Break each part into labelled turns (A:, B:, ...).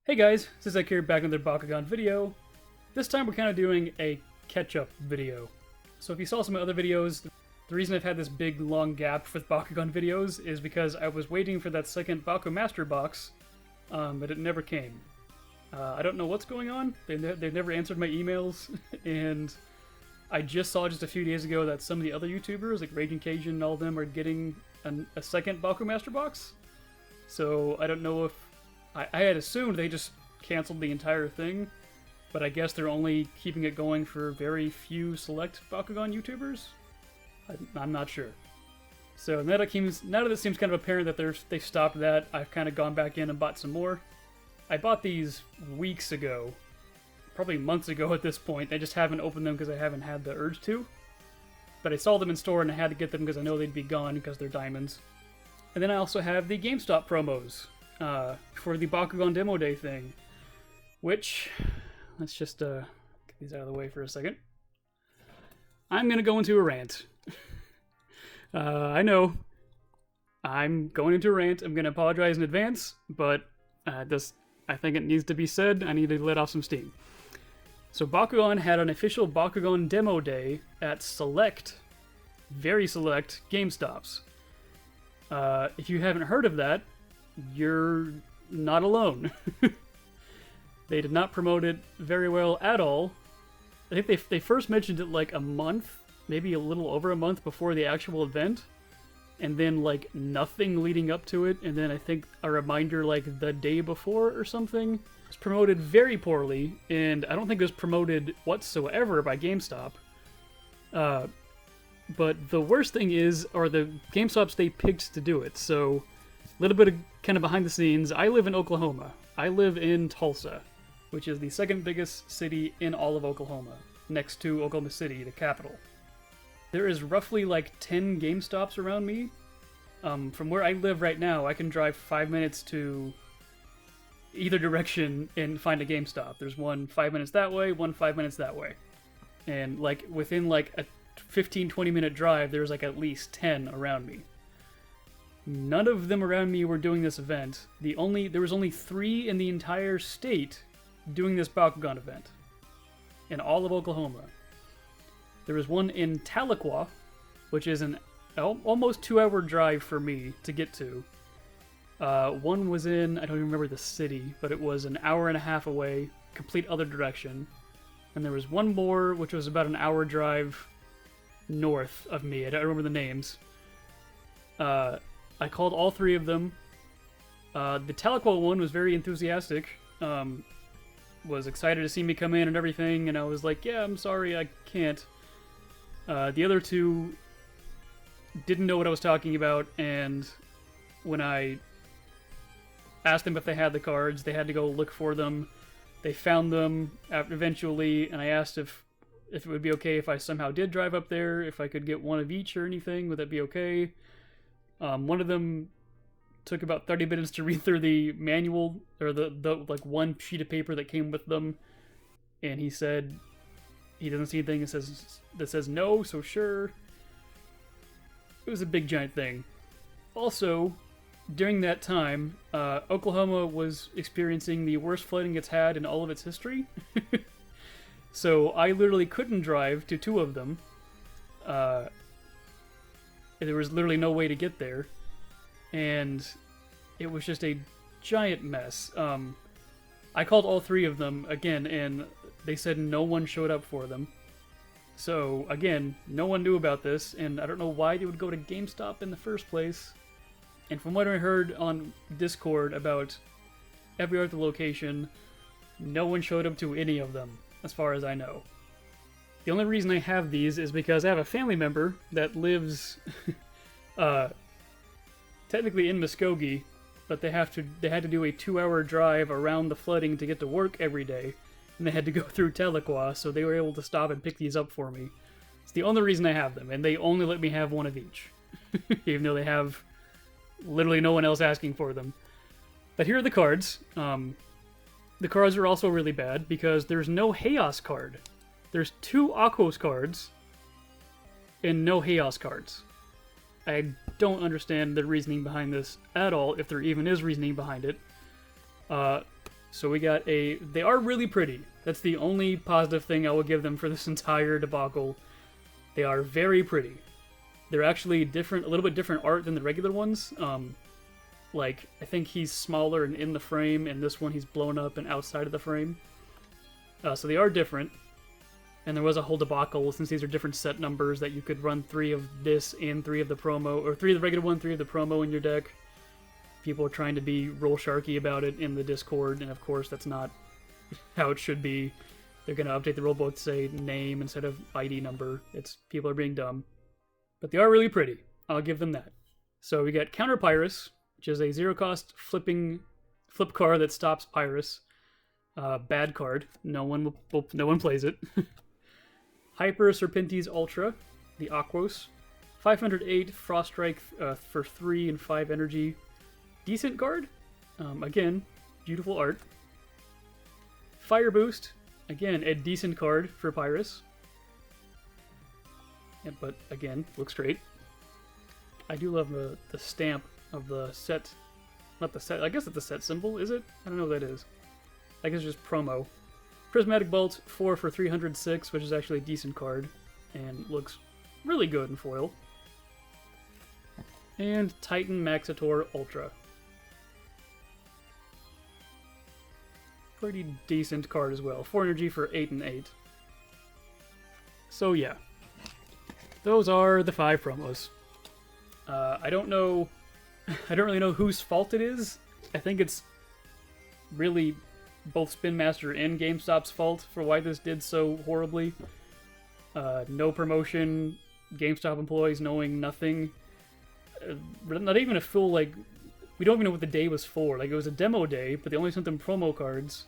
A: Hey guys, this is Zach here, back with another Bakugan video. This time we're kind of doing a catch-up video. So if you saw some other videos, the reason I've had this big long gap with Bakugan videos is because I was waiting for that second Baku Master Box, but it never came. I don't know what's going on, they've never answered my emails, and I just saw just a few days ago that some of the other YouTubers, like Raging Cajun and all of them, are getting a second Baku Master Box. So I don't know if I had assumed they just canceled the entire thing, but I guess they're only keeping it going for very few select Bakugan YouTubers? I'm not sure. So now that it seems kind of apparent that they've stopped that, I've kind of gone back in and bought some more. I bought these weeks ago, probably months ago at this point. I just haven't opened them because I haven't had the urge to. But I saw them in store and I had to get them because I know they'd be gone because they're diamonds. And then I also have the GameStop promos. For the Bakugan Demo Day thing, which, let's just get these out of the way for a second. I'm gonna go into a rant. I know, I'm going into a rant. I'm gonna apologize in advance, but I think it needs to be said. I need to let off some steam. So Bakugan had an official Bakugan Demo Day at select, very select GameStops. If you haven't heard of that, you're not alone. They did not promote it very well at all. I think they first mentioned it like a month, maybe a little over a month before the actual event, and then like nothing leading up to it, and then I think a reminder like the day before or something. It was promoted very poorly, and I don't think it was promoted whatsoever by GameStop. But the worst thing are the GameStops they picked to do it. So a little bit of kind of behind the scenes. I live in Oklahoma. I live in Tulsa, which is the second biggest city in all of Oklahoma, next to Oklahoma City, the capital. There is roughly like 10 GameStops around me. From where I live right now, I can drive 5 minutes to either direction and find a GameStop. There's one 5 minutes that way, one 5 minutes that way. And like within like a 15-20 minute drive, there's like at least 10 around me. None of them around me were doing this event. There was only 3 in the entire state doing this Bakugan event. In all of Oklahoma. There was one in Tahlequah, which is an almost 2-hour drive for me to get to. One was in, I don't even remember the city, but it was an hour and a half away, complete other direction. And there was one more, which was about an hour drive north of me. I don't remember the names. I called all 3 of them. The Tahlequah one was very enthusiastic. Was excited to see me come in and everything, and I was like, yeah, I'm sorry, I can't. The other 2 didn't know what I was talking about, and when I asked them if they had the cards, they had to go look for them. They found them eventually, and I asked if it would be okay if I somehow did drive up there, if I could get one of each or anything, would that be okay? One of them took about 30 minutes to read through the manual, or the like one sheet of paper that came with them, and he said he doesn't see anything that says no, so sure. It was a big giant thing. Also, during that time, Oklahoma was experiencing the worst flooding it's had in all of its history. So I literally couldn't drive to 2 of them. There was literally no way to get there, and it was just a giant mess. I called all 3 of them again, and they said no one showed up for them. So again, no one knew about this, and I don't know why they would go to GameStop in the first place. And from what I heard on Discord about every other location, no one showed up to any of them, as far as I know. The only reason I have these is because I have a family member that lives technically in Muskogee, but they had to do a 2-hour drive around the flooding to get to work every day, and they had to go through Tahlequah, so they were able to stop and pick these up for me. It's the only reason I have them, and they only let me have one of each, even though they have literally no one else asking for them. But here are the cards. The cards are also really bad because there's no Chaos card. There's 2 Akos cards and no Chaos cards. I don't understand the reasoning behind this at all, if there even is reasoning behind it. So we got a... They are really pretty. That's the only positive thing I will give them for this entire debacle. They are very pretty. They're actually different, a little bit different art than the regular ones. Like, I think he's smaller and in the frame, and this one he's blown up and outside of the frame. So they are different. And there was a whole debacle, since these are different set numbers, that you could run 3 of this and 3 of the promo, or 3 of the regular one, 3 of the promo in your deck. People are trying to be real sharky about it in the Discord, and of course that's not how it should be. They're going to update the rulebook to say name instead of ID number. People are being dumb. But they are really pretty. I'll give them that. So we got Counter Pyrus, which is a 0-cost flip card that stops Pyrus. Bad card. No one plays it. Hyper Serpentes Ultra, the Aquos. 508 Frost Strike for 3 and 5 energy. Decent card. Again, beautiful art. Fire Boost. Again, a decent card for Pyrus. Yeah, but again, looks great. I do love the stamp of the set. Not the set. I guess it's the set symbol, is it? I don't know what that is. I guess it's just promo. Prismatic Bolt, 4 for 306, which is actually a decent card. And looks really good in foil. And Titan Maxitor Ultra. Pretty decent card as well. 4 energy for 8 and 8. So yeah. Those are the 5 promos. I don't know... I don't really know whose fault it is. I think it's really both Spin Master and GameStop's fault for why this did so horribly. No promotion, GameStop employees knowing nothing. Not even a full, like... We don't even know what the day was for. Like, it was a demo day, but they only sent them promo cards.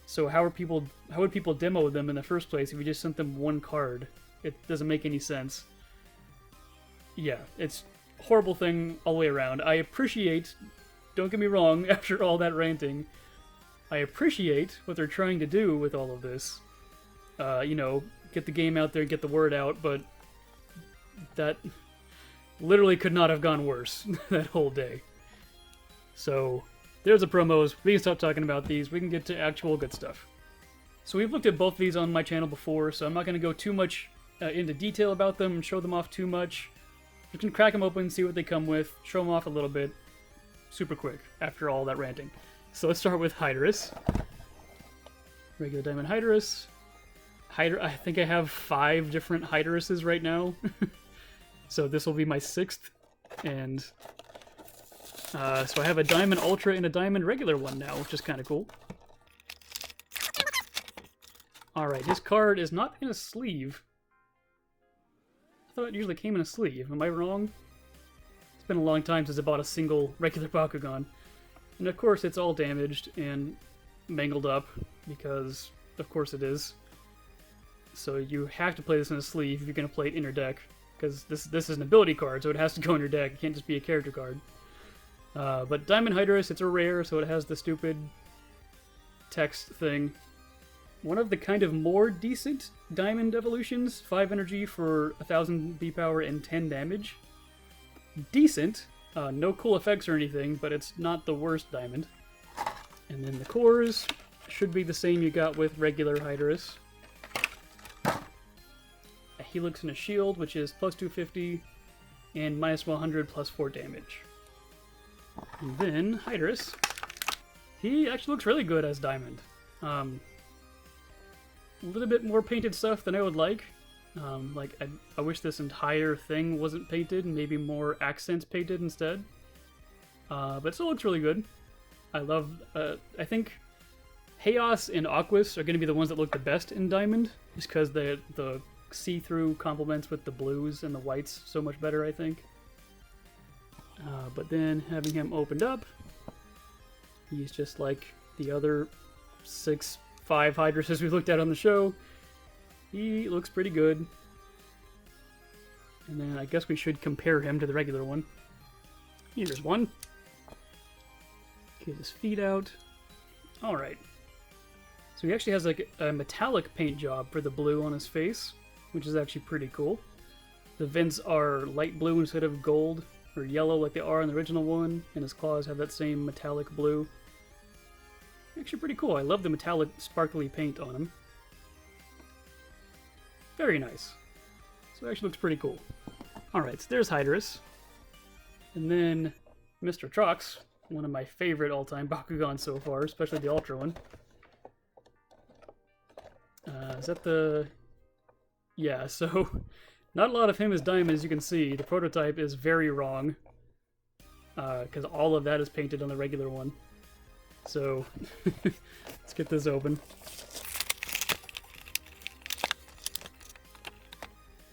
A: So how would people demo them in the first place if you just sent them one card? It doesn't make any sense. Yeah, it's a horrible thing all the way around. I appreciate, don't get me wrong, after all that ranting, I appreciate what they're trying to do with all of this. You know, get the game out there, get the word out, but that literally could not have gone worse that whole day. So, there's the promos. We can stop talking about these. We can get to actual good stuff. So we've looked at both of these on my channel before, so I'm not going to go too much into detail about them and show them off too much. You can crack them open, see what they come with, show them off a little bit. Super quick, after all that ranting. So let's start with Hydorus. Regular Diamond Hydorus. I think I have 5 different Hydoruses right now. So this will be my 6th. And... so I have a Diamond Ultra and a Diamond regular one now, which is kind of cool. Alright, his card is not in a sleeve. I thought it usually came in a sleeve. Am I wrong? It's been a long time since I bought a single regular Bakugan. And of course it's all damaged and mangled up, because of course it is. So you have to play this in a sleeve if you're going to play it in your deck, because this is an ability card, so it has to go in your deck. It can't just be a character card. But Diamond Hydorus, it's a rare, so it has the stupid text thing. One of the kind of more decent Diamond evolutions, 5 energy for 1000 B power and 10 damage. Decent, no cool effects or anything, but it's not the worst Diamond. And then the cores should be the same you got with regular Hydorus. A Helix and a Shield, which is plus 250, and minus 100 plus 4 damage. And then, Hydorus, he actually looks really good as Diamond. A little bit more painted stuff than I would like. I wish this entire thing wasn't painted, and maybe more accents painted instead. But it still looks really good. I love, I think Chaos and Aquos are going to be the ones that look the best in Diamond, just because the see-through complements with the blues and the whites so much better, I think. But then having him opened up, he's just like the other 5 Hydoruses we looked at on the show. He looks pretty good. And then I guess we should compare him to the regular one. Here's one. Get his feet out. Alright. So he actually has like a metallic paint job for the blue on his face, which is actually pretty cool. The vents are light blue instead of gold or yellow like they are in the original one, and his claws have that same metallic blue. Actually pretty cool. I love the metallic sparkly paint on him. Very nice. So it actually looks pretty cool. Alright, so there's Hydorus. And then Mr. Trox, one of my favorite all-time Bakugan so far, especially the Ultra one. Is that the... Yeah, so not a lot of him is diamond, as you can see. The prototype is very wrong, because all of that is painted on the regular one. So let's get this open.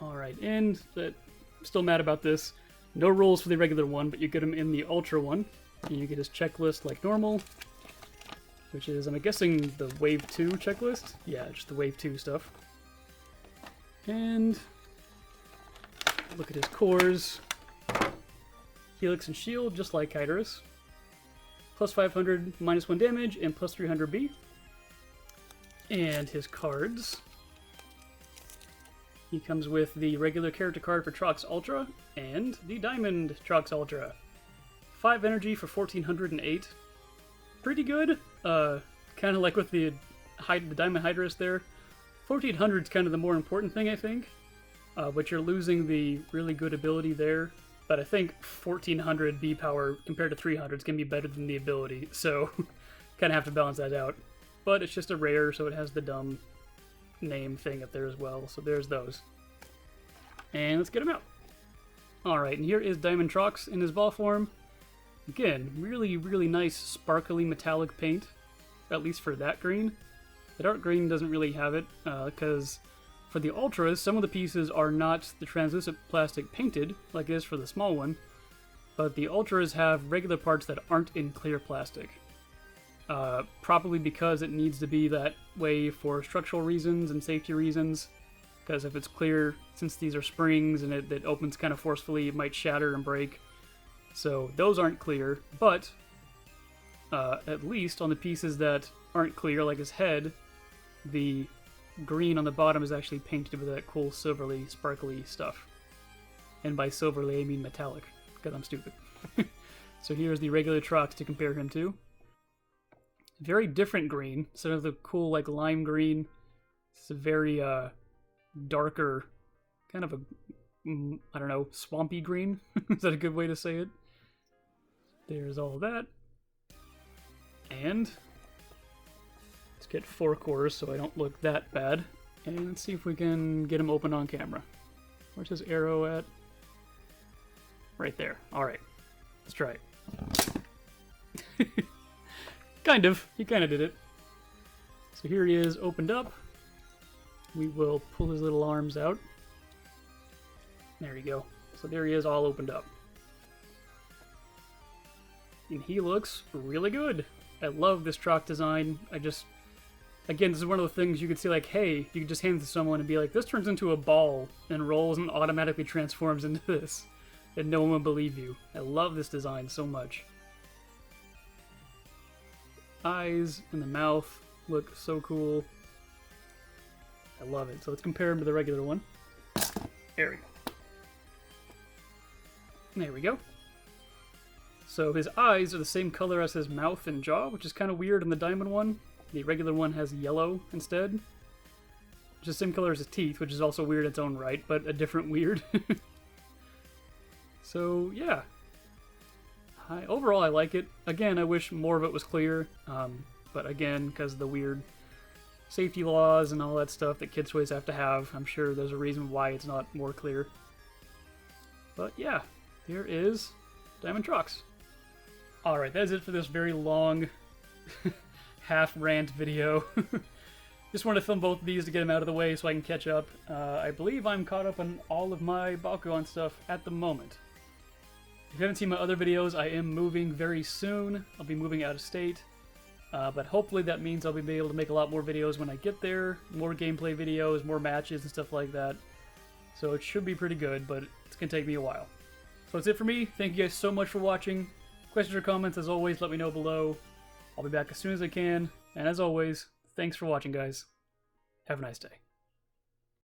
A: Alright, and still mad about this. No rules for the regular one, but you get him in the Ultra one. And you get his checklist like normal, which is, I'm guessing, the Wave 2 checklist? Yeah, just the Wave 2 stuff. And look at his cores. Helix and Shield, just like Hydorus. Plus 500, minus 1 damage, and plus 300 B. And his cards. He comes with the regular character card for Trox Ultra, and the Diamond Trox Ultra. 5 energy for 1408. Pretty good. Kind of like with the Diamond Hydorus there. 1400 is kind of the more important thing, I think. But you're losing the really good ability there. But I think 1400 B power compared to 300 is going to be better than the ability. So, kind of have to balance that out. But it's just a rare, so it has the dumb name thing up there as well. So there's those. And let's get him out. Alright, and here is Diamond Trox in his ball form. Again, really, really nice sparkly metallic paint. At least for that green. The dark green doesn't really have it, because for the Ultras, some of the pieces are not the translucent plastic painted, like it is for the small one, but the Ultras have regular parts that aren't in clear plastic. Probably because it needs to be that way for structural reasons and safety reasons, because if it's clear, since these are springs and it opens kind of forcefully, it might shatter and break. So those aren't clear, but at least on the pieces that aren't clear, like his head, the green on the bottom is actually painted with that cool silverly, sparkly stuff. And by silverly, I mean metallic, because I'm stupid. So here's the regular Trox to compare him to. Very different green. Instead of the cool, like, lime green, it's a very darker, kind of a, I don't know, swampy green. Is that a good way to say it? There's all that. And let's get 4 cores so I don't look that bad. And let's see if we can get him open on camera. Where's his arrow at? Right there. Alright. Let's try it. Kind of. He kind of did it. So here he is opened up. We will pull his little arms out. There you go. So there he is all opened up. And he looks really good. I love this Trox design. Again, this is one of the things you could see, like, hey, you could just hand it to someone and be like, this turns into a ball and rolls and automatically transforms into this. And no one would believe you. I love this design so much. Eyes and the mouth look so cool. I love it. So let's compare him to the regular one. There we go. There we go. So his eyes are the same color as his mouth and jaw, which is kind of weird in the diamond one. The regular one has yellow instead. Which is the same color as his teeth, which is also weird in its own right, but a different weird. So, yeah. Overall, I like it. Again, I wish more of it was clear. But again, because of the weird safety laws and all that stuff that Kids Toys have to have, I'm sure there's a reason why it's not more clear. But yeah, there is Diamond Trox. Alright, that is it for this very long half rant video. Just wanted to film both of these to get them out of the way so I can catch up. I believe I'm caught up on all of my Bakugan stuff at the moment. If you haven't seen my other videos, I am moving very soon. I'll be moving out of state. But hopefully that means I'll be able to make a lot more videos when I get there. More gameplay videos, more matches and stuff like that. So it should be pretty good, but it's going to take me a while. So that's it for me. Thank you guys so much for watching. Questions or comments, as always, let me know below. I'll be back as soon as I can. And as always, thanks for watching, guys. Have a nice day.